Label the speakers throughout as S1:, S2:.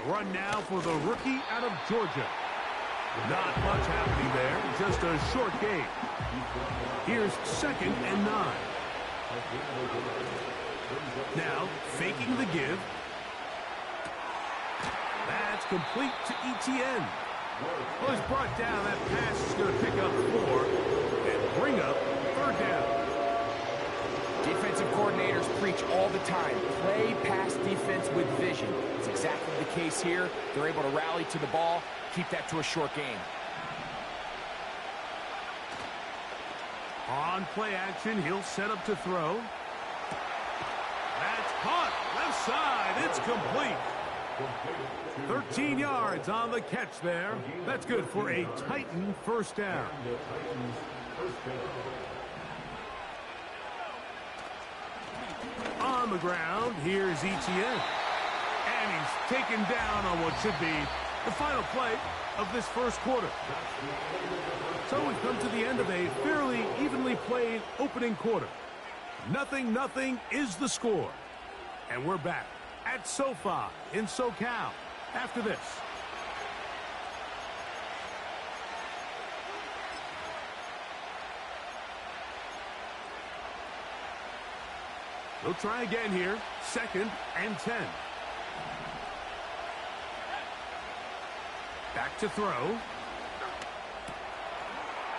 S1: Run now for the rookie out of Georgia. Not much happening there, just a short gain. Here's 2nd and 9. Now, faking the give. That's complete to ETN. Well, he's brought down. That pass is going to pick up 4 and bring up 3rd down.
S2: Defensive coordinators preach all the time. Play pass defense with vision. It's exactly the case here. They're able to rally to the ball, keep that to a short game.
S1: On play action, he'll set up to throw. That's caught. Left side. It's complete. 13 yards on the catch there. That's good for a Titan 1st down. On the ground, here's Etienne. And he's taken down on what should be the final play of this 1st quarter. So we've come to the end of a fairly evenly played opening quarter. 0-0 is the score. And we're back at SoFi in SoCal after this. They'll try again here. 2nd and 10. Back to throw.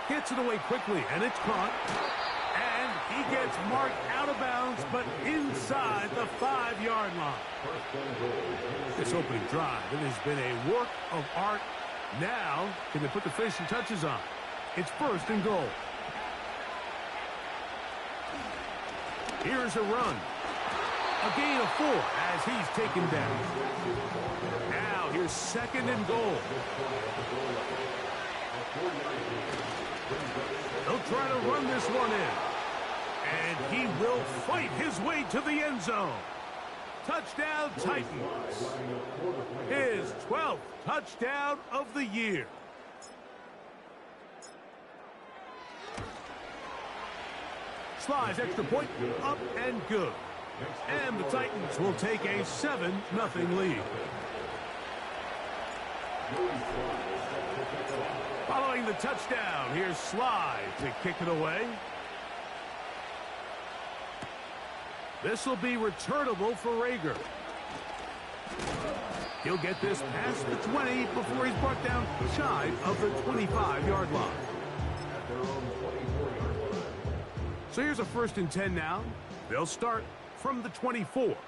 S1: Gets it away quickly, and it's caught. And he gets marked out of bounds, but inside the 5-yard line. This opening drive, it has been a work of art. Now, can they put the finishing touches on? It's 1st and goal. Here's a run. A gain of 4 as he's taken down. Now, here's 2nd and goal. They'll try to run this one in. And he will fight his way to the end zone. Touchdown, Titans. His 12th touchdown of the year. Slides extra point, up and good. And the Titans will take a 7-0 lead. Following the touchdown, here's Slide to kick it away. This will be returnable for Rager. He'll get this past the 20 before he's brought down shy of the 25-yard line. So here's a 1st and 10 now. They'll start from the 24.
S3: Let's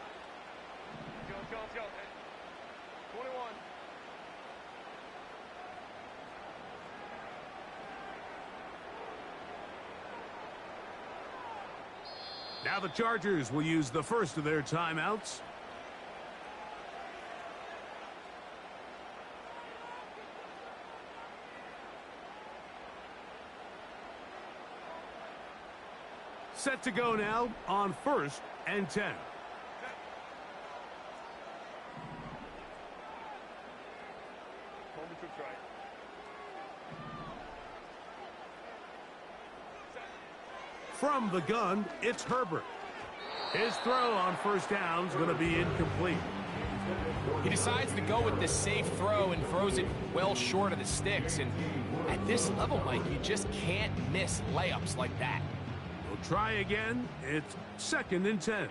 S3: go. 21.
S1: Now the Chargers will use the first of their timeouts. Set to go now on 1st and 10. From the gun, it's Herbert. His throw on 1st down is going to be incomplete.
S2: He decides to go with the safe throw and throws it well short of the sticks. And at this level, Mike, you just can't miss layups like that.
S1: We'll try again. It's 2nd and 10.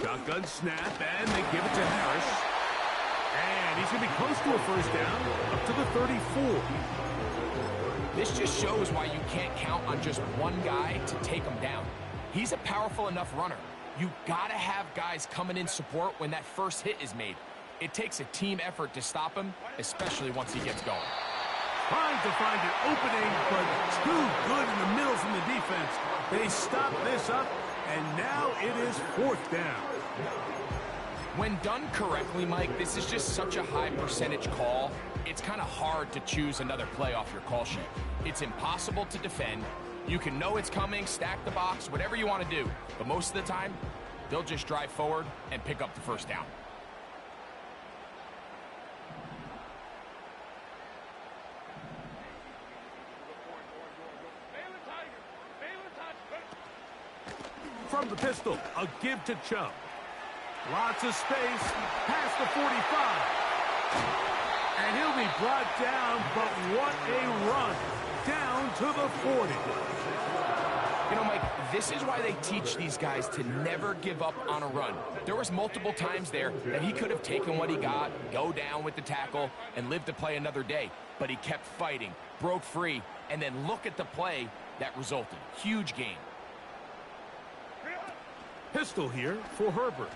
S1: Shotgun snap, and they give it to Harris. And he's going to be close to a 1st down, up to the 34.
S2: This just shows why you can't count on just one guy to take him down. He's a powerful enough runner. You got to have guys coming in support when that first hit is made. It takes a team effort to stop him, especially once he gets going.
S1: Trying to find an opening, but too good in the middle from the defense. They stop this up, and now it is 4th down.
S2: When done correctly, Mike, this is just such a high percentage call. It's kind of hard to choose another play off your call sheet. It's impossible to defend. You can know it's coming, stack the box, whatever you want to do. But most of the time, they'll just drive forward and pick up the 1st down.
S1: from the pistol. A give to Chubb. Lots of space. Past the 45. And he'll be brought down, but what a run. Down to the 40.
S2: You know, Mike, this is why they teach these guys to never give up on a run. There was multiple times there that he could have taken what he got, go down with the tackle, and live to play another day. But he kept fighting, broke free, and then look at the play that resulted. Huge gain.
S1: Pistol here for Herbert.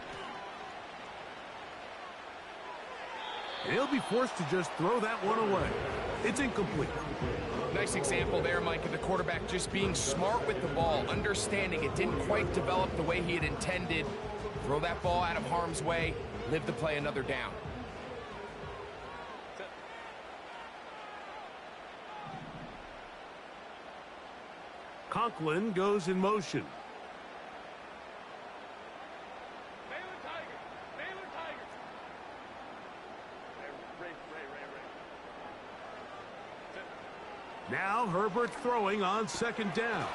S1: And he'll be forced to just throw that one away. It's incomplete.
S2: Nice example there, Mike, of the quarterback just being smart with the ball, understanding it didn't quite develop the way he had intended. Throw that ball out of harm's way, live to play another down.
S1: Conklin goes in motion. Now Herbert throwing on second down.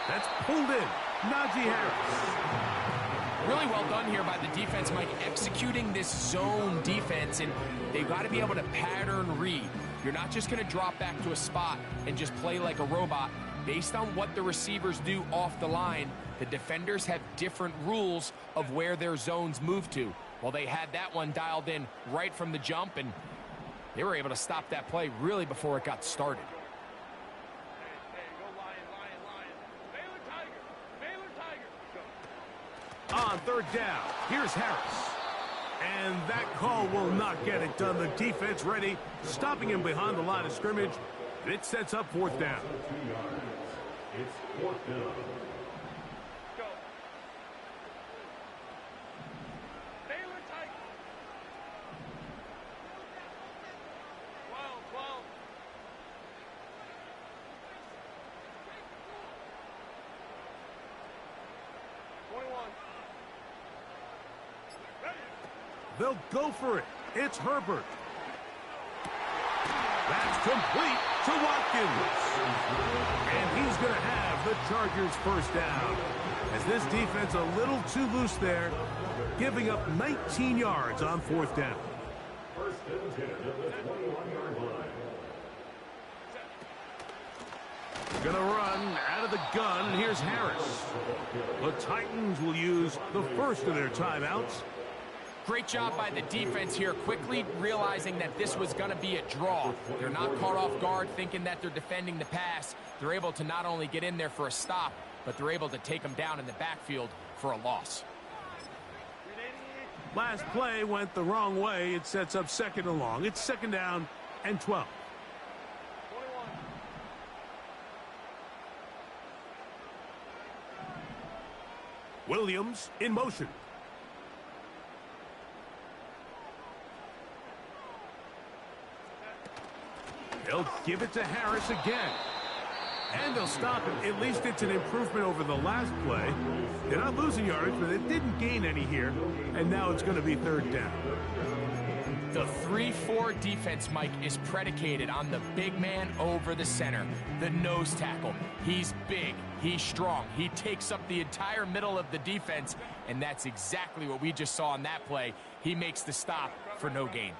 S1: That's pulled in. Najee Harris.
S2: Really well done here by the defense, Mike, executing this zone defense, and they've got to be able to pattern read. You're not just going to drop back to a spot and just play like a robot. Based on what the receivers do off the line, the defenders have different rules of where their zones move to. Well, they had that one dialed in right from the jump, and they were able to stop that play really before it got started.
S1: On third down, here's Harris. And that call will not get it done. The defense ready, stopping him behind the line of scrimmage. It sets up fourth down.
S4: It's fourth down.
S3: Go. Baylor Tigers. 12. 21.
S1: They'll go for it. It's Herbert. That's complete to Watkins. And he's going to have the Chargers first down. As this defense a little too loose there, giving up 19 yards on fourth down.
S4: First and 10 at the 21-yard line.
S1: Going to run out of the gun, and here's Harris. The Titans will use the first of their timeouts.
S2: Great job by the defense here, quickly realizing that this was going to be a draw. They're not caught off guard thinking that they're defending the pass. They're able to not only get in there for a stop, but they're able to take them down in the backfield for a loss.
S1: Last play went the wrong way. It sets up second and long. It's second down and 12.
S3: 21.
S1: Williams in motion. They'll give it to Harris again. And they'll stop it. At least it's an improvement over the last play. They're not losing yards, but they didn't gain any here. And now it's going to be third down.
S2: The 3-4 defense, Mike, is predicated on the big man over the center, the nose tackle. He's big, he's strong, he takes up the entire middle of the defense, and that's exactly what we just saw on that play. He makes the stop for no gain.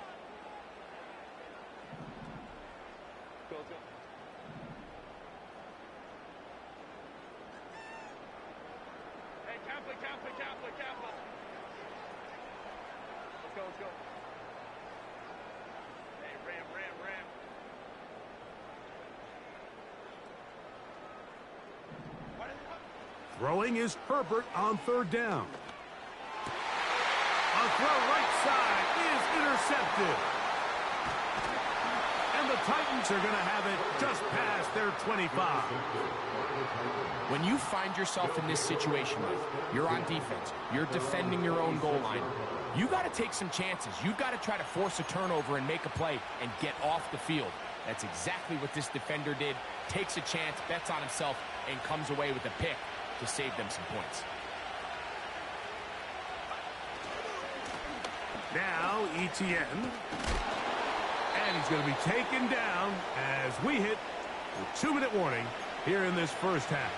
S3: Capital. Let's go. Hey, ram.
S1: Throwing is Herbert on third down. A throw right side is intercepted. And the Titans are going to have it just past their 25.
S2: When you find yourself in this situation, you're on defense, you're defending your own goal line, you got to take some chances. You've got to try to force a turnover and make a play and get off the field. That's exactly what this defender did. Takes a chance, bets on himself, and comes away with a pick to save them some points.
S1: Now ETN. And he's going to be taken down as we hit the 2-minute warning here in this first half.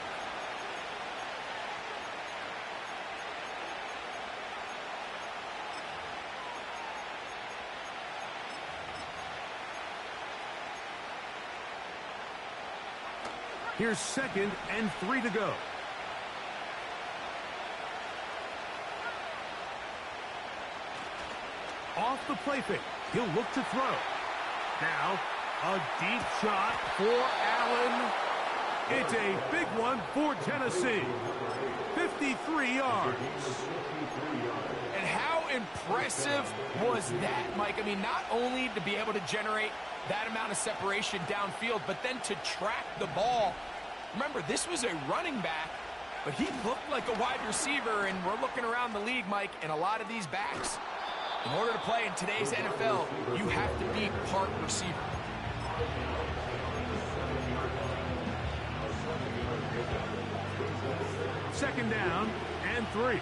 S1: Here's 2nd and 3 to go. Off the play fake. He'll look to throw. Now, a deep shot for Allen. It's a big one for Tennessee. 53 yards.
S2: And how impressive was that, Mike? I mean, not only to be able to generate that amount of separation downfield, but then to track the ball. Remember, this was a running back, but he looked like a wide receiver, and we're looking around the league, Mike, and a lot of these backs, in order to play in today's NFL, you have to be part receiver.
S1: Second down and 3.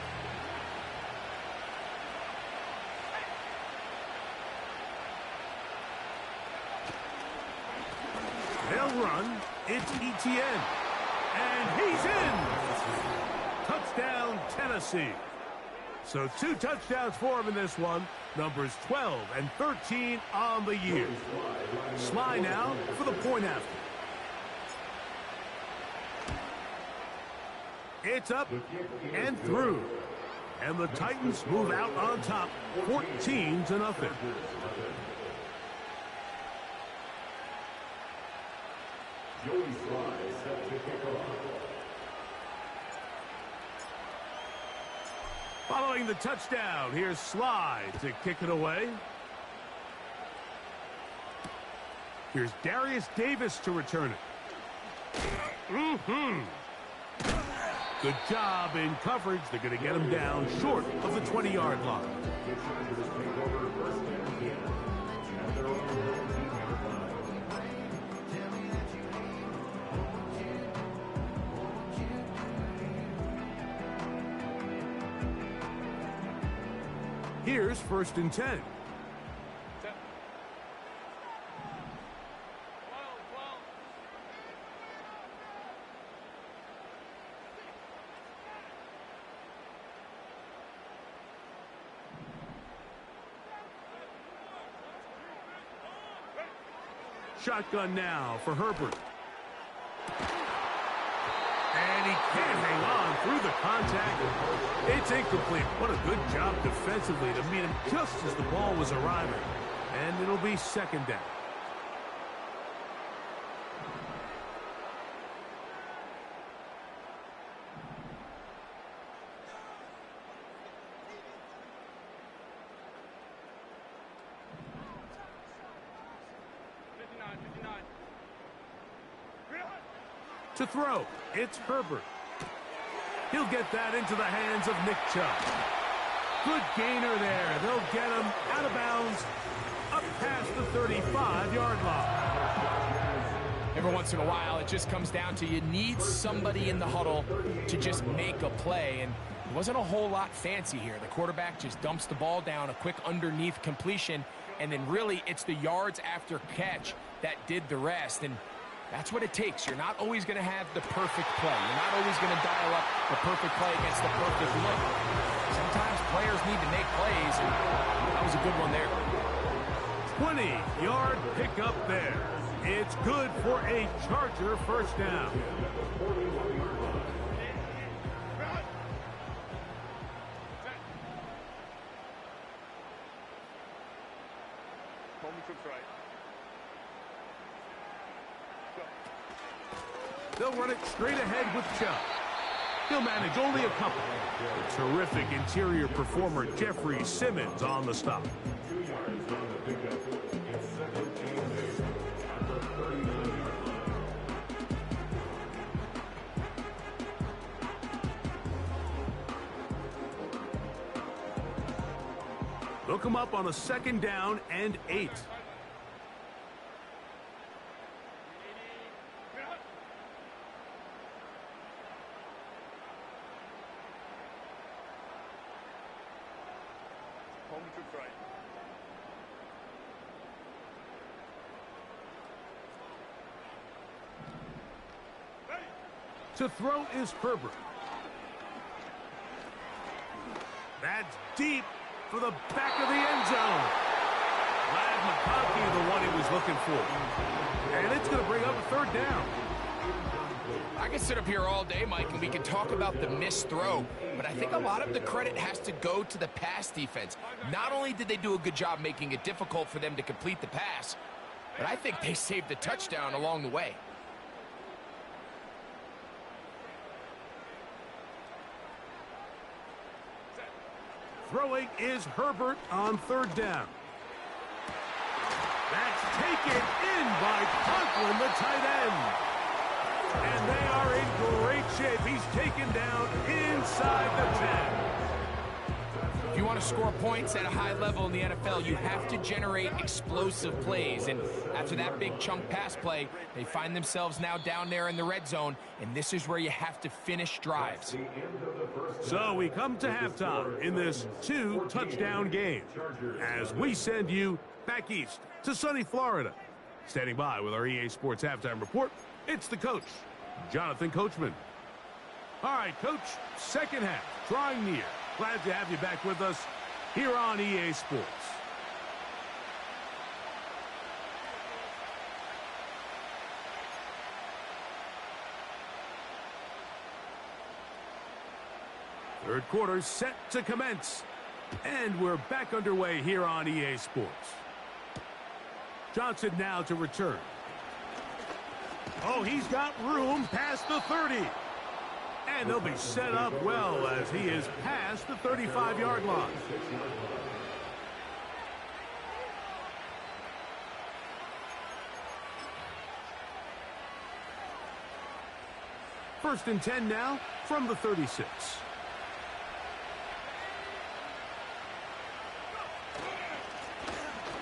S1: They'll run. It's Etienne. And he's in. Touchdown, Tennessee. So 2 touchdowns for him in this one. Numbers 12 and 13 on the year. Sly now for the point after. It's up and through. And the Titans move out on top, 14-0.
S4: Joey Sly set to kick off.
S1: Following the touchdown, here's Sly to kick it away. Here's Darius Davis to return it. Good job in coverage. They're going to get him down short of the 20-yard line. Here's 1st and 10. Shotgun now for Herbert. And he can't hang on through the contact. It's incomplete. What a good job defensively to meet him just as the ball was arriving. And it'll be 2nd down. To throw, it's Herbert. He'll get that into the hands of Nick Chubb. Good gainer there. They'll get him out of bounds, up past the 35-yard line.
S2: Every once in a while, it just comes down to you need somebody in the huddle to just make a play, and it wasn't a whole lot fancy here. The quarterback just dumps the ball down, a quick underneath completion, and then really it's the yards after catch that did the rest. And that's what it takes. You're not always going to have the perfect play. You're not always going to dial up the perfect play against the perfect look. Sometimes players need to make plays, and that was a good one there.
S1: 20-yard pickup there. It's good for a Charger 1st down. They'll run it straight ahead with Chubb. He'll manage only a couple. The terrific interior performer Jeffrey Simmons on the stop. Look him up on a 2nd down and 8. To throw is Herbert. That's deep for the back of the end zone. Ladd McConkey, the one he was looking for. And it's going to bring up a 3rd down.
S2: I could sit up here all day, Mike, and we can talk about the missed throw, but I think a lot of the credit has to go to the pass defense. Not only did they do a good job making it difficult for them to complete the pass, but I think they saved the touchdown along the way.
S1: Throwing is Herbert on third down. That's taken in by Conklin, the tight end. And they are in great shape. He's taken down inside the 10.
S2: If you want to score points at a high level in the NFL, you have to generate explosive plays. And after that big chunk pass play, they find themselves now down there in the red zone, and this is where you have to finish drives.
S1: So we come to halftime in this 2-touchdown game as we send you back east to sunny Florida. Standing by with our EA Sports Halftime Report, it's the coach, Jonathan Coachman. All right, Coach, second half, drawing near. Glad to have you back with us here on EA Sports. Third quarter set to commence. And we're back underway here on EA Sports. Johnson now to return. Oh, he's got room past the 30. And they'll be set up well as he is past the 35-yard line. First and 10 now from the 36.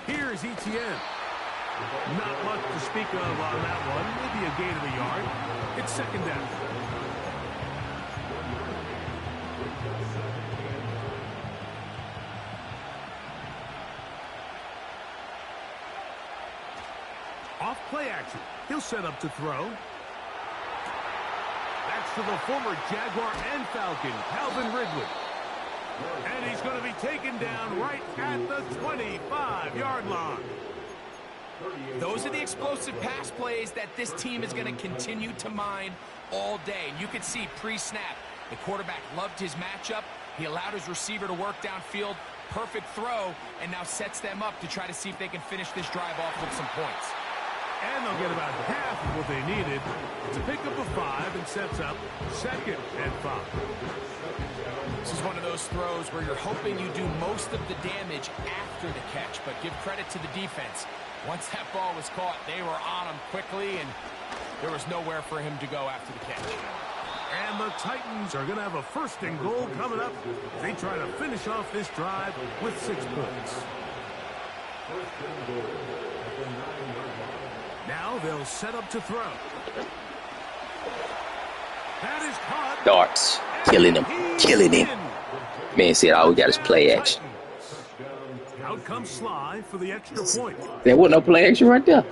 S1: Here's Etienne. Not much to speak of on that one. Maybe a gain of a yard. It's second down. Off play action. He'll set up to throw. That's to the former Jaguar and Falcon, Calvin Ridley. And he's going to be taken down right at the 25-yard line.
S2: Those are the explosive pass plays that this team is going to continue to mine all day. And you can see pre-snap, the quarterback loved his matchup. He allowed his receiver to work downfield. Perfect throw, and now sets them up to try to see if they can finish this drive off with some points.
S1: And they'll get about half of what they needed to pick up a 5 and sets up second and 5.
S2: This is one of those throws where you're hoping you do most of the damage after the catch, but give credit to the defense. Once that ball was caught, they were on him quickly, and there was nowhere for him to go after the catch.
S1: And the Titans are going to have a first and goal coming up. They try to finish off this drive with 6 points. Now they'll set up to throw. That is caught.
S5: Darts. Killing him. Killing him. Man said all we got is play action.
S1: Out comes Sly for the extra point.
S5: There wasn't no play action right there.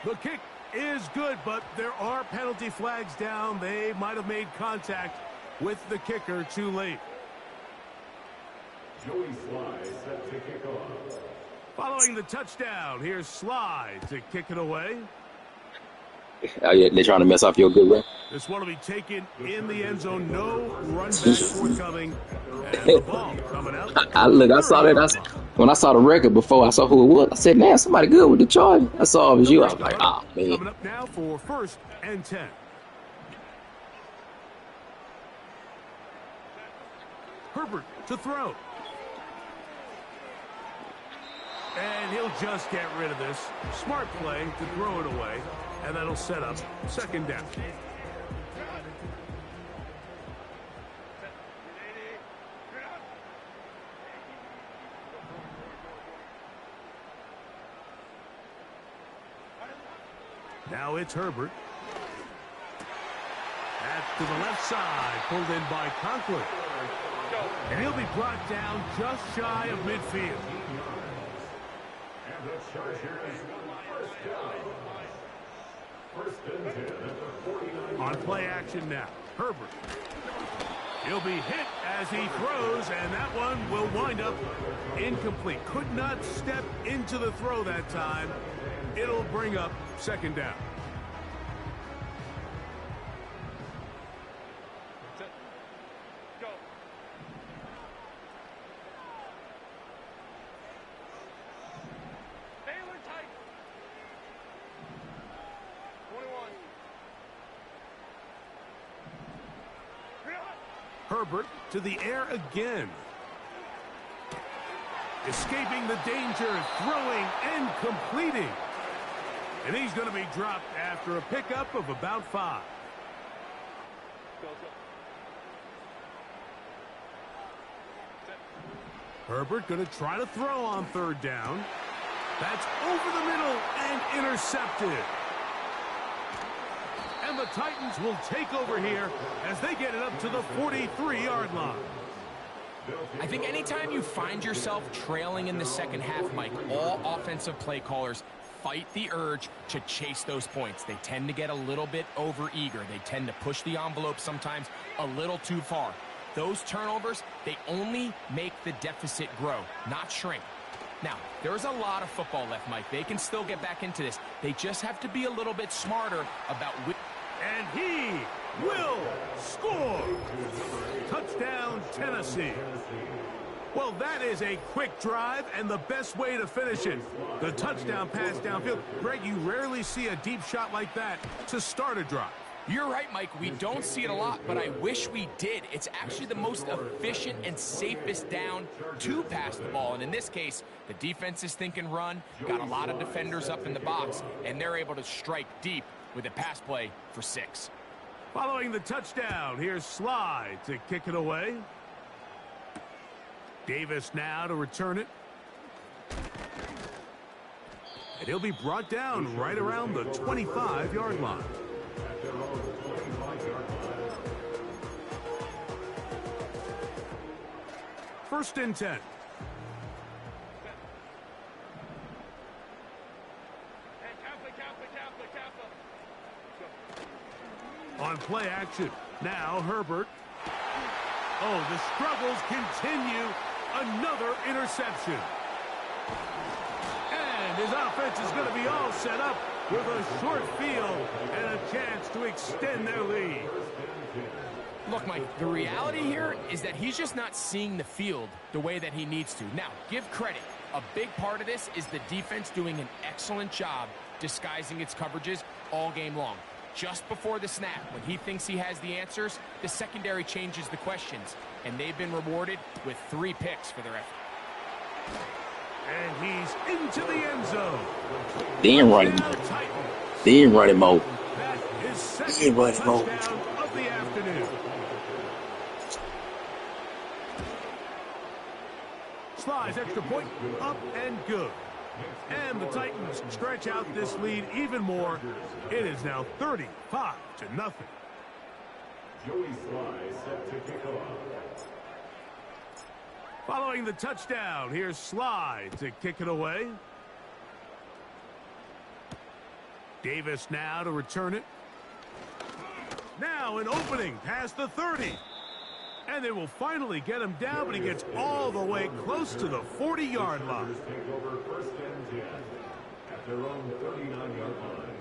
S1: The kick is good, but there are penalty flags down. They might have made contact with the kicker too late.
S4: Joey Sly set to kick off.
S1: Following the touchdown, here's Sly to kick it away.
S5: Oh, yeah, they're trying to mess off your good run.
S1: This one will be taken in the end zone. No run back forthcoming. And the ball coming out.
S5: I saw that. When I saw the record before I saw who it was, I said, man, somebody good with the charge. I saw it was you. I was like, oh, man.
S1: Coming up now for first and 10. Herbert to throw. And he'll just get rid of this. Smart play to throw it away. And that'll set up second down. Now it's Herbert. That's to the left side, pulled in by Conklin. And he'll be brought down just shy of midfield.
S4: And the Chargers first down. First and 10 at the 49.
S1: On play action now, Herbert. He'll be hit as he throws, and that one will wind up incomplete. Could not step into the throw that time. It'll bring up second down. Herbert to the air again. Escaping the danger, throwing and completing. And he's going to be dropped after a pickup of about 5. Herbert going to try to throw on 3rd down. That's over the middle and intercepted. And the Titans will take over here as they get it up to the 43-yard line.
S2: I think anytime you find yourself trailing in the second half, Mike, all offensive play callers fight the urge to chase those points. They tend to get a little bit overeager. They tend to push the envelope sometimes a little too far. Those turnovers, they only make the deficit grow, not shrink. Now, there's a lot of football left, Mike. They can still get back into this. They just have to be a little bit smarter about which.
S1: And he will score. Touchdown, Tennessee. Well, that is a quick drive and the best way to finish it. The touchdown pass downfield. Greg, you rarely see a deep shot like that to start a drive.
S2: You're right, Mike. We don't see it a lot, but I wish we did. It's actually the most efficient and safest down to pass the ball. And in this case, the defense is thinking run, got a lot of defenders up in the box, and they're able to strike deep with a pass play for 6.
S1: Following the touchdown, here's Slide to kick it away. Davis now to return it. And he'll be brought down right around the 25-yard line. First and 10. On play action. Now Herbert. Oh, the struggles continue. Another interception. And his offense is going to be all set up with a short field and a chance to extend their lead.
S2: Look, Mike, the reality here is that he's just not seeing the field the way that he needs to. Now, give credit. A big part of this is the defense doing an excellent job disguising its coverages all game long. Just before the snap, when he thinks he has the answers, the secondary changes the questions, and they've been rewarded with 3 picks for their effort.
S1: And he's into the end zone.
S5: Then running mode.
S1: That is second touchdown of the afternoon. Slides extra point, up and good. And the Titans stretch out this lead even more. It is now 35-0.
S4: Joey Sly set to kick off.
S1: Following the touchdown, here's Slide to kick it away. Davis now to return it. Now an opening past the 30. And they will finally get him down, but he gets all the way close to the 40-yard line.
S4: Take over first and 10 at their own 39-yard line.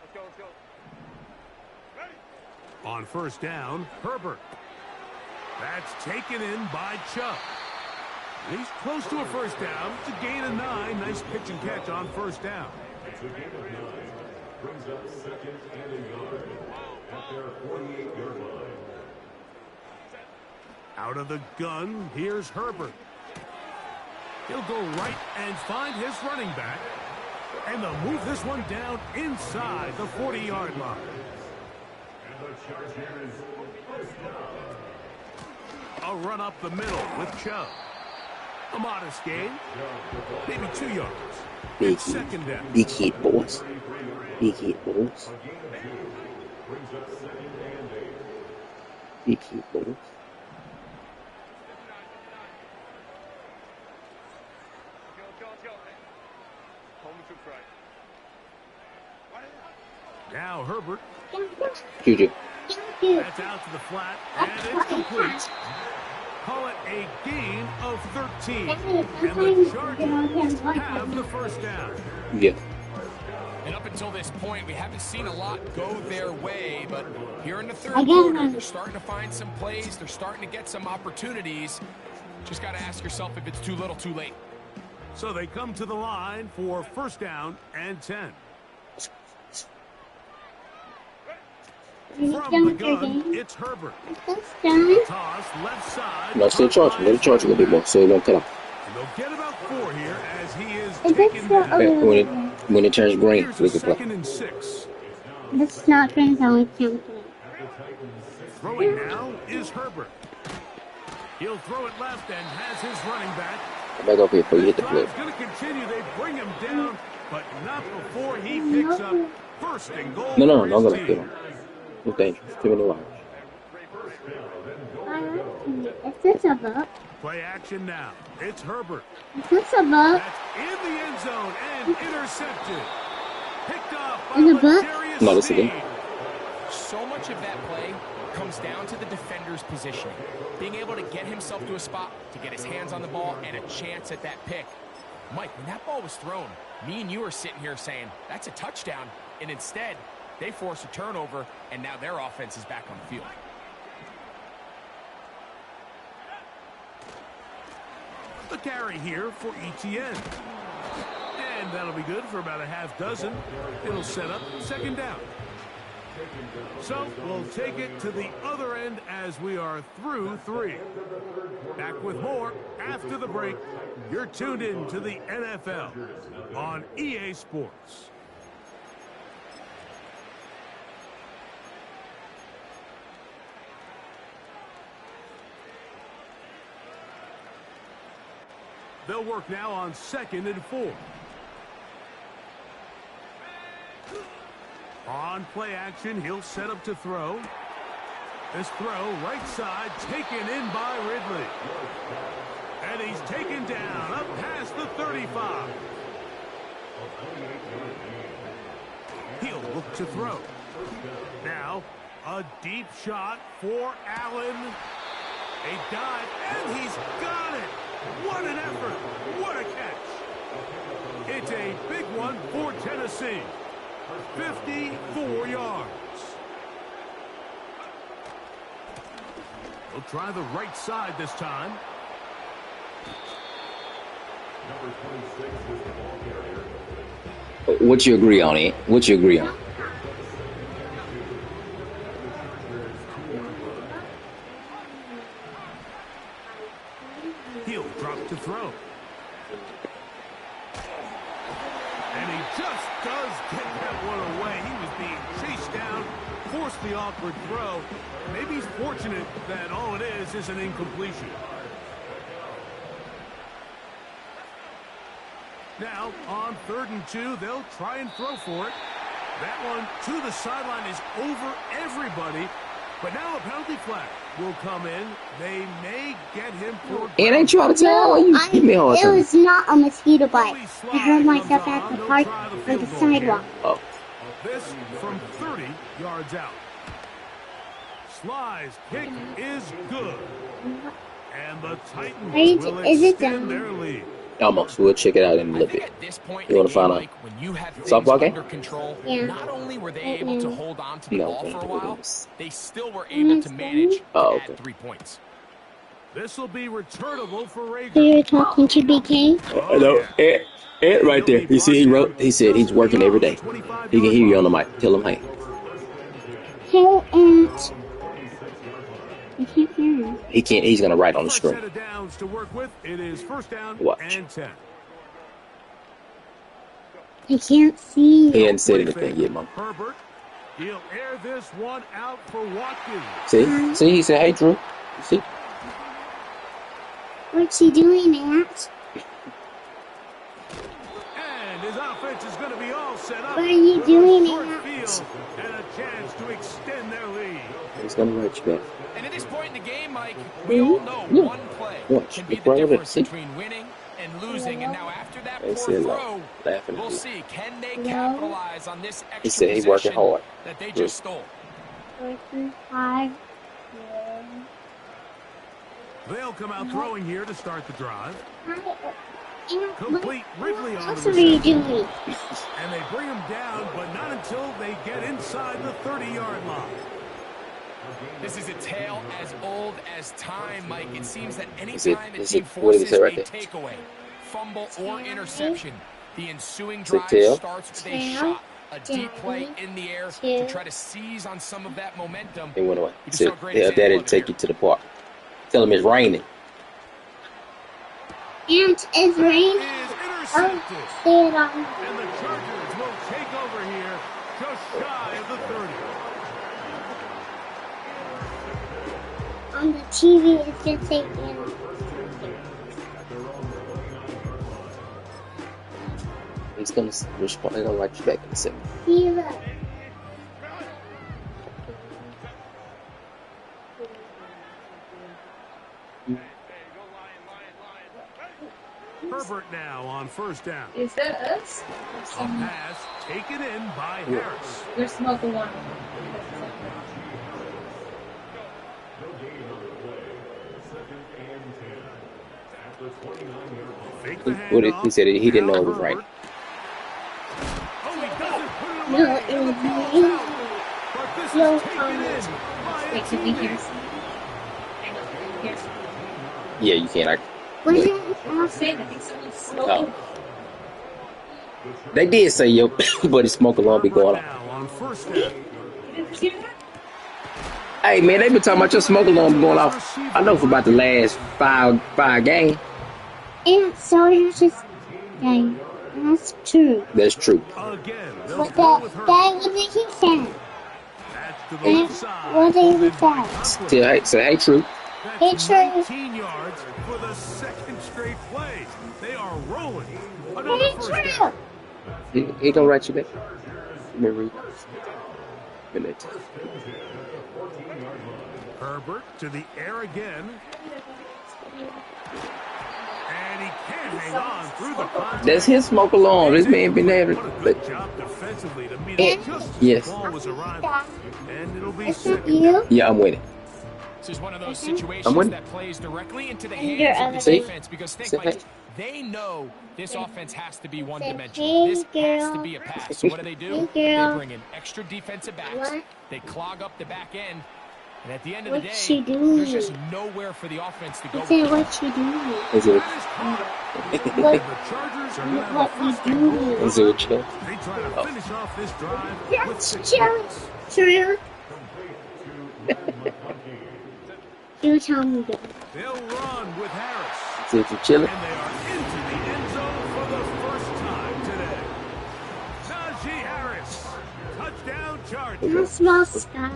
S3: Let's go, let's go.
S1: On first down, Herbert. That's taken in by Chubb. He's close to a first down to gain a 9. Nice pitch and catch on first down.
S4: It's a gain of 9. Brings up second and a yard at their 48-yard line.
S1: Out of the gun, here's Herbert. He'll go right and find his running back. And they'll move this one down inside the 40-yard line.
S4: And the charge here is first down.
S1: A run up the middle with Chubb. A modest gain. Maybe 2 yards.
S5: Big
S1: Second down.
S5: Big hit, boys. Big hit, boys.
S4: A gain of 2. Brings up second and 8.
S5: Big hit, boys.
S3: Let's go. Home to right.
S1: Now Herbert.
S5: Juju.
S1: That's out to the flat, and it's complete. Call it a gain of 13. And the Chargers have the first down.
S5: Yeah.
S2: And up until this point, we haven't seen a lot go their way, but here in the third quarter, they're starting to find some plays. They're starting to get some opportunities. Just got to ask yourself if it's too little, too late.
S1: So they come to the line for first down and 10. From the gun, it's Herbert. Toss left side.
S5: No, still charging. Let him charge a little bit more so he won't cut off.
S1: And they'll get about 4 here as he is taken down.
S5: Okay, when it turns green,
S1: Here's
S5: we
S1: a
S5: can play.
S1: 2nd and 6.
S6: That's not green, so we can't play.
S1: Throwing now is Herbert. He'll throw it left and has his running back.
S5: Back up here before you hit the flip.
S1: Drive's going to continue. They bring him down, but not before he picks up first and goal.
S5: No,
S1: for
S5: don't
S1: his
S5: go back. Get
S1: team.
S5: him. It's dangerous. Too many wires.
S6: If it's a book,
S1: Play action now. It's Herbert.
S6: if it's a book,
S1: That's in the end zone and intercepted. Picked up by
S6: In the book?
S1: L'Jarius
S5: No, this
S1: Sneed.
S5: again.
S2: So much of that play comes down to the defender's positioning. Being able to get himself to a spot, to get his hands on the ball, and a chance at that pick. Mike, when that ball was thrown, me and you are sitting here saying, that's a touchdown. And instead, they force a turnover, and now their offense is back on the field.
S1: The carry here for ETN. And that'll be good for about a half dozen. It'll set up second down. So we'll take it to the other end as we are through 3. Back with more after the break. You're tuned in to the NFL on EA Sports. They'll work now on 2nd and 4. On play action, he'll set up to throw. This throw, right side, taken in by Ridley. And he's taken down up past the 35. He'll look to throw. Now, a deep shot for Allen. A dive, and he's got it. What an effort. What a catch. It's a big one for Tennessee. 54 yards. They'll try the right side this time.
S4: Number 26 is the ball carrier.
S5: What you agree on, Ed? What you agree on?
S1: He'll drop to throw. And he just does get that one away. He was being chased down, forced the awkward throw. Maybe he's fortunate that all it is an incompletion. Now, on 3rd and 2, they'll try and throw for it. That one to the sideline is over everybody. But now a penalty flag will come in. They may get him for...
S5: Ed, ain't you out of town? You give me a hard
S6: it
S5: time.
S6: was not a mosquito bite. I heard myself at the park on the sidewalk.
S5: Oh.
S1: This from 30 yards out. Sly's kick is good. And the Titans will
S6: Is it
S1: extend
S6: done?
S1: their lead.
S5: Almost. We'll check it out in a
S2: I
S5: little
S2: think
S5: bit.
S2: at this point
S5: You
S2: in
S5: wanna
S2: the
S5: find
S2: game,
S5: out?
S2: Mike, when you have things
S5: Softball game?
S2: under control,
S6: Yeah.
S2: not only were they able to hold on to the
S5: No,
S2: ball
S5: okay,
S2: for a
S5: okay,
S2: while,
S5: okay.
S2: they still were able to manage to
S5: Oh,
S2: add
S5: okay.
S2: 3 points.
S1: This will be returnable for
S6: So
S1: Rager.
S6: you're talking to BK?
S5: I know. Ed right there. He said he said he's working every day. He can hear you on the mic. Tell him hey.
S6: Hey, Aunt. I can't hear him.
S5: He can't. He's gonna write on the
S1: First
S5: screen.
S1: set of downs to work with. It is first down
S5: Watch.
S1: and 10.
S6: I can't see.
S5: He hadn't said anything yet, Mom.
S1: Herbert. He'll air this one out for Watkins.
S5: See, he said, "Hey, Drew." You see,
S6: What's he doing, Aunt?
S1: And his offense is going to be all set up.
S6: What are you
S1: with
S6: doing,
S1: a short
S6: Aunt?
S1: field and a chance to extend their lead.
S5: he's gonna write you back.
S2: And at this point in the game, Mike, we all know
S5: Yeah.
S2: one play
S5: Watch.
S2: can be
S5: Look
S2: the
S5: right over there.
S2: difference
S5: See?
S2: between winning and losing. And now after that
S5: They
S2: poor
S5: said, like,
S2: throw,
S5: laughing at
S2: we'll
S5: you.
S2: see. Can they
S6: No.
S2: capitalize on this extra
S5: He said he's working
S2: possession
S5: hard.
S2: that they
S5: Look.
S2: just stole?
S6: 45.
S1: They'll come out throwing here to start the drive. Complete Wrigley on
S6: What
S1: the
S6: are you
S1: reception.
S6: doing?
S1: And they bring him down, but not until they get inside the 30-yard line.
S2: This is a tale as old as time, Mike. It seems that any
S5: Is it-
S2: time a
S5: is
S2: team
S5: it- what did he
S2: forces
S5: say right
S2: a
S5: there?
S2: takeaway, fumble, or interception, the ensuing
S5: Is it
S2: drive
S5: tail?
S2: starts with a
S6: Tail,
S2: shot, a deep play
S6: daddy,
S2: in the air to
S6: tail.
S2: try to seize on some of that momentum.
S5: He went away.
S2: You just saw a
S5: Said,
S2: great
S5: tell
S2: example
S5: daddy
S2: of
S5: to
S2: it
S5: take
S2: here.
S5: you to the park. Tell him it's raining.
S6: And it's raining.
S1: Is
S6: Oh,
S1: intercepted.
S6: stay it on.
S1: And the Chargers will take over here just shy of the 30.
S6: On the TV, it's just saying.
S5: He's gonna respond. They're gonna write you back in a second.
S6: See, look.
S1: Herbert now on first down.
S7: Is that us?
S1: A pass taken in by Harris.
S7: There's smoke alarm.
S4: No gain on the play. 2nd and 10. At the 29-yard line.
S1: Fake the
S5: What did-
S1: handoff.
S5: he said he didn't know it was
S1: Now
S5: right.
S1: Herbert. Oh, he doesn't put it
S6: No,
S1: away.
S6: it
S1: And the
S6: was
S1: ball's
S6: me.
S1: out. But this
S6: No
S1: is taken
S6: comment.
S1: in by a
S7: Wait, can we hear
S1: teammate.
S7: something? I know, hear something.
S5: Yeah, you can.
S6: Was it
S7: Saying, I think someone's smoking.
S5: They did say yo, but his smoke alarm be going
S1: Herbert
S5: off.
S1: now on first down.
S7: You didn't hear that?
S5: Hey man, they been talking about your smoke alarm going off. I know for about the last five games.
S6: And so it's just dang. That's true.
S5: That's true.
S1: Again, they'll
S6: But
S1: throw with
S6: that
S1: Herbert.
S6: wasn't he said.
S1: That's to the
S6: That
S1: left side.
S6: wasn't he
S1: Conklin.
S6: said.
S5: Tell hey, say hey, true.
S6: Hey,
S1: That's
S6: Trey.
S1: 19 yards for the second straight play. They are rolling. Another
S6: Hey,
S1: first
S6: true.
S1: down.
S5: He gonna write you back. Let me read. Minute.
S1: Herbert to the air again. And he can't hang on through the contact.
S5: That's his smoke alarm. This man been able
S1: What a
S5: to.
S1: good job defensively to meet it just as
S5: Yes.
S1: the ball was arriving. And it'll be
S6: Is that
S1: second.
S6: you?
S5: Yeah, I'm winning.
S2: This is one of those
S5: I'm
S2: situations
S5: winning.
S2: that plays directly into the
S6: And your
S2: hands of
S6: other
S2: the
S5: See?
S2: defense because think,
S5: Say
S2: Mike,
S5: hey.
S2: they know this offense has to be
S6: Say
S2: one-dimensional.
S6: hey,
S2: This has to
S6: girl.
S2: be a pass. So what do?
S6: Hey,
S2: They
S6: girl.
S2: bring in extra defensive backs.
S6: What?
S2: They clog up the back end. And at the end of
S6: What
S2: the
S6: she
S2: day,
S6: doing?
S2: there's just nowhere for the offense to go.
S6: I said, what you doing?
S5: Is it?
S1: That is caught.
S6: What,
S1: The Chargers are going to have a
S6: what you
S1: first and goal.
S6: doing?
S5: Is it what you know?
S1: They try to finish off this drive with
S6: That's
S1: 6
S6: true.
S1: points.
S6: True. You tell me that.
S1: They'll run with Harris.
S5: Is it you chilling?
S1: And they are into the end zone for the first time today. Najee Harris. Touchdown Chargers.
S6: No small sky.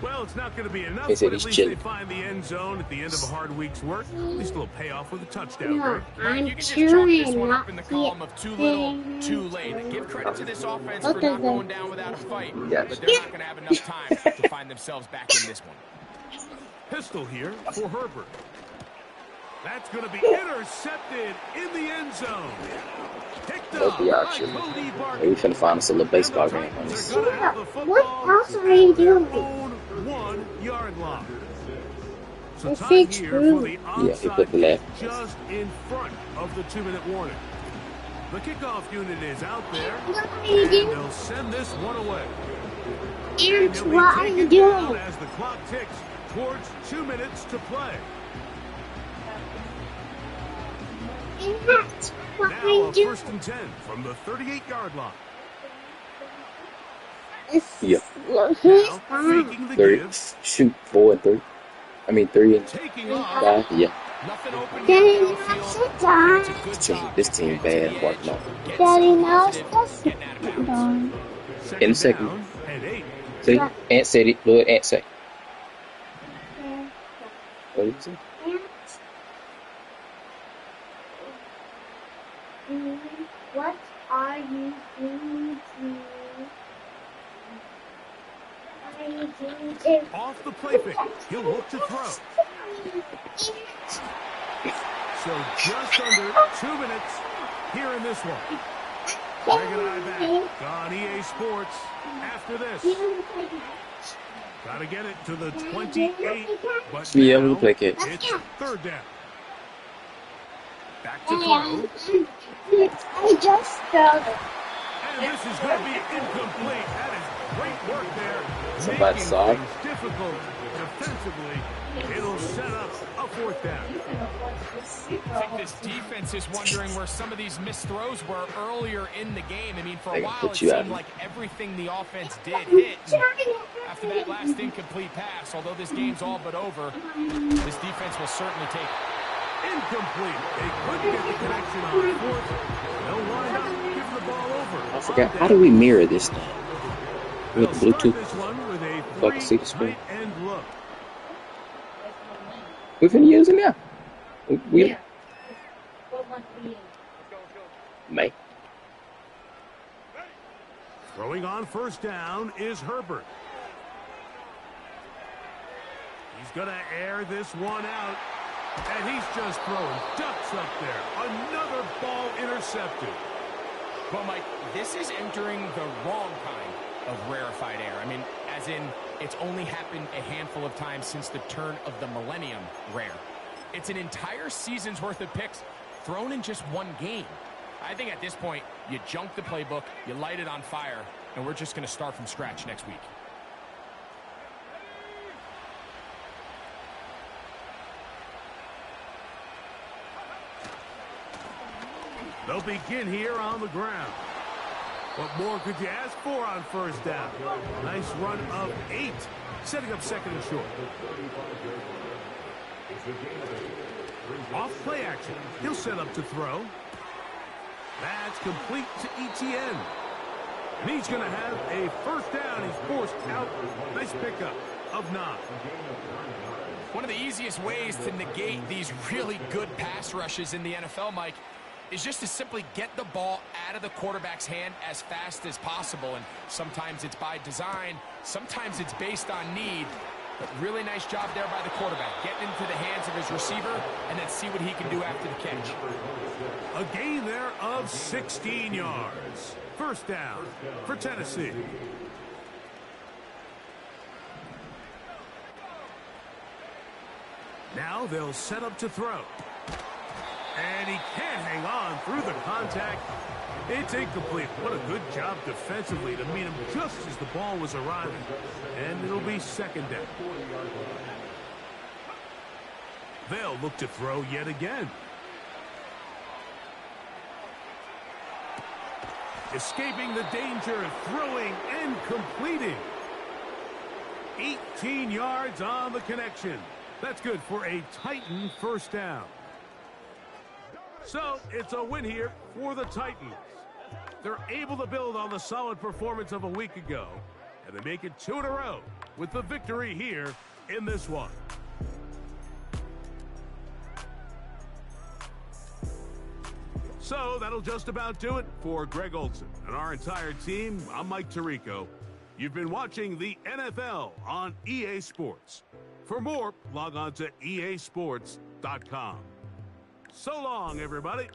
S1: Well, it's not going to be enough,
S5: They
S1: but
S5: said
S1: at
S5: he's
S1: least
S5: chilling.
S1: they find the end zone at the end of a hard week's work. At least a little payoff with a touchdown,
S6: No,
S1: Greg.
S6: I'm
S2: You can just chalk this
S6: chilling,
S2: one up
S6: not
S2: in the column of too little, too late.
S6: eating.
S2: Give credit to this offense
S6: What
S2: for
S6: does
S2: not
S6: that-
S2: going down without a fight.
S5: Yes.
S2: But they're not going to have enough time to find themselves back in this one.
S1: Pistol here for Herbert. That's going to be intercepted in the end zone. Picked
S5: That'll
S1: up
S5: be our
S1: by
S5: shit.
S1: Cody
S5: Hey, we
S1: Barton.
S5: finna find us a little baseball game on
S1: And the
S5: this.
S1: Titans are gonna have the
S6: What
S1: football
S6: else are you
S1: at their
S6: doing?
S1: own 1-yard line. So
S6: Is
S1: time
S6: it
S1: here
S6: true?
S1: for the
S5: Yeah, he
S1: onside
S5: put the
S1: kick
S5: left.
S1: just in front of the 2-minute warning. The kickoff unit is out there,
S6: What are you
S1: and
S6: doing?
S1: they'll send this one away.
S6: And
S1: He'll be
S6: what are you
S1: taken down
S6: doing?
S1: as the clock ticks towards 2 minutes to play.
S6: And that's what
S1: Now
S6: I
S1: a
S6: do.
S1: 1st and 10 from the 38-yard line.
S5: Yeah.
S6: Who's
S1: Now
S6: that?
S1: faking the
S5: 3.
S1: give,
S5: Shoot 4 and 3. I mean 3 and
S1: taking off.
S5: 5. Yeah.
S2: Nothing open
S6: Daddy
S2: here
S6: knows
S2: downfield.
S6: it's on.
S2: It's a good
S5: This team-
S2: job.
S5: this team
S2: Getting
S5: bad,
S2: to the
S5: Mark,
S2: edge,
S5: no.
S2: getting
S6: Daddy
S2: something
S6: knows
S2: positive,
S6: this
S2: getting out of
S6: is
S2: bounds.
S6: on.
S5: In a second.
S1: Down and 8.
S5: See? Ant said it. Lord Ant say. What did you say?
S6: What are you doing to
S1: Off the play fake. He'll look to throw. So just under 2 minutes here in this one. Greg and I back on EA Sports after this. Got to get it to the 28, but
S5: Yeah,
S1: now
S5: we play catch.
S1: it's 3rd down. Back to throw.
S6: I just spelled it.
S1: And this is going to be incomplete. That is great work there.
S5: Somebody
S1: Making
S5: saw it.
S1: things difficult defensively. It'll set up a fourth down.
S2: I think this defense is wondering where some of these missed throws were earlier in the game. I mean, for a
S5: They can
S2: while
S5: put
S2: it
S5: you
S2: seemed
S5: out.
S2: like everything the offense did hit. And after that last incomplete pass, although this game's all but over, this defense will certainly take it.
S1: Incomplete. They couldn't get the connection on fourth. They'll wind up giving the ball over.
S5: I forgot. How do we mirror this thing? With
S1: They'll start
S5: Bluetooth.
S1: this one with a
S5: So I can see the screen.
S1: tight end look.
S5: We've been using it. We
S7: Yeah. What one for you?
S5: may.
S1: Throwing on first down is Herbert. He's going to air this one out. And he's just throwing ducks up there. Another ball intercepted.
S2: Well, Mike, this is entering the wrong kind of rarefied air. I mean, as in, it's only happened a handful of times since the turn of the millennium rare. It's an entire season's worth of picks thrown in just one game. I think at this point, you junk the playbook, you light it on fire, and we're just going to start from scratch next week.
S1: They'll begin here on the ground. What more could you ask for on first down? Nice run of 8, setting up second and short. Off play action. He'll set up to throw. That's complete to Etienne. And he's going to have a first down. He's forced out. Nice pickup of 9.
S2: One of the easiest ways to negate these really good pass rushes in the NFL, Mike, is just to simply get the ball out of the quarterback's hand as fast as possible. And sometimes it's by design, sometimes it's based on need. But really nice job there by the quarterback, getting into the hands of his receiver and then see what he can do after the catch.
S1: A gain there of 16 yards. First down for Tennessee. Now they'll set up to throw. And he can't hang on through the contact. It's incomplete. What a good job defensively to meet him just as the ball was arriving. And it'll be second down. They'll look to throw yet again. Escaping the danger, throwing and completing. 18 yards on the connection. That's good for a Titan first down. So, it's a win here for the Titans. They're able to build on the solid performance of a week ago, and they make it 2 in a row with the victory here in this one. So, that'll just about do it for Greg Olsen and our entire team. I'm Mike Tirico. You've been watching the NFL on EA Sports. For more, log on to easports.com. So long, everybody.